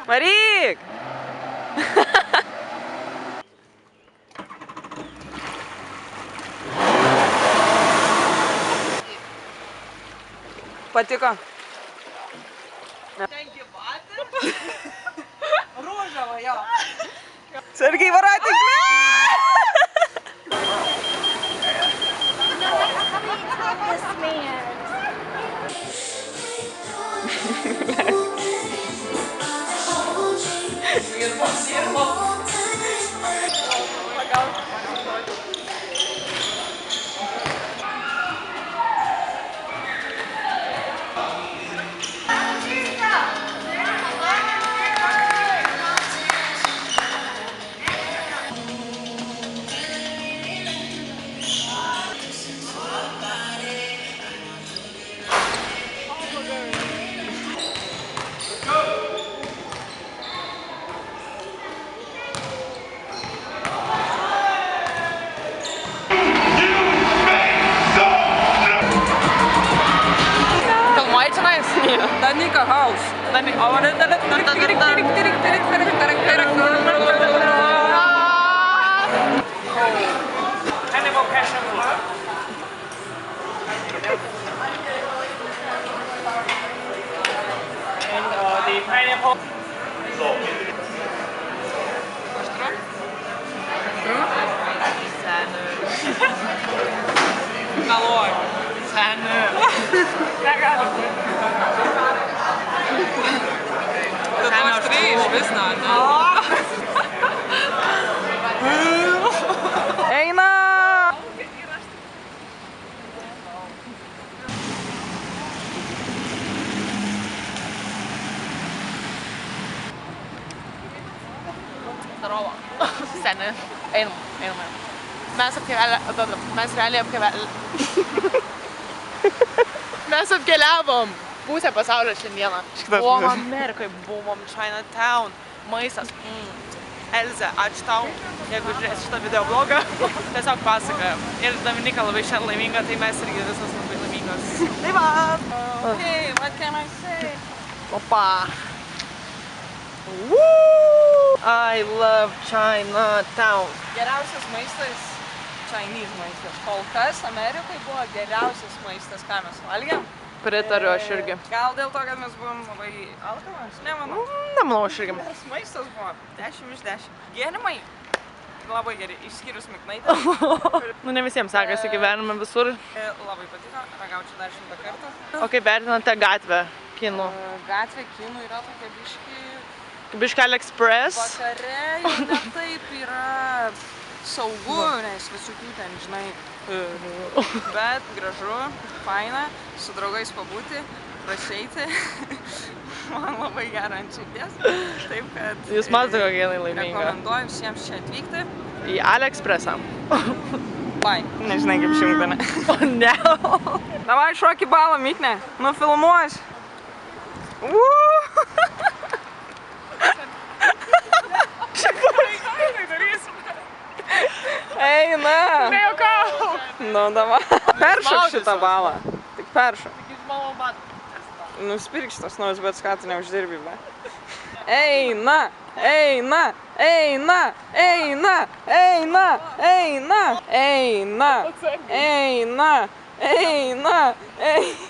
Varyk! Patiko? Ten gyvatė? Rūžavo jo. Sergiai Varatik! Danica House. Animal passion love. And the pineapple. Galvoju. Tu aštriai iš vis, ne? Eina! Здорово. Seni. Einam. Mes realiai apkeliavom pusę pasaulio šiandieną. Buvom Amerikoje, buvom Chinatown, maistas. Elze, ačiū tau, jeigu žiūrėsi šitą video blogą. Tiesiog pasakoju. Ir Dominika labai šiandien laiminga, tai mes irgi visas labai laimingos. Tai va! Hey, what can I say? Opa! I love Chinatown. Geriausias maistas, Chinese maistas. Kol kas Amerikai buvo geriausias maistas, ką mes valgėm. Pritariu aš irgi. Gal dėl to, kad mes buvom labai alkanos? Nemanau. Nemanau aš irgi. Maistas buvo 10 iš 10. Gėrimai labai geri, išskyrus Miknaitę. Nu, ne visiems sekasi gyvenime visur. Labai patiko, ragaučiau dar 100 kartą. O kaip vertinate gatvę kinų? Gatvė kinų yra tokia Biški AliExpress? Vakare jau ne taip yra saugu, nes visokių ten, žinai, bet gražu, faina, su draugais pabūti, prašeiti. Man labai gera ant širdies, taip kad... Jūs matote, kokia jinai laiminga. Rekomenduoju visiems čia atvykti. Į AliExpressą. Bye. Nežinai, kaip šimta, ne? O, ne. Davai šokį balą, Mikne, nufilmuos. Eina! Nejuokau! Nu, davai. Peršok šitą balą. Tik peršok. Tik iš mano batų. Nusipirk šitas naujas, bet ką tu neuždirbi, be. Eina! Eina! Eina! Eina! Eina! Eina! Eina! Eina! Eina! Eina!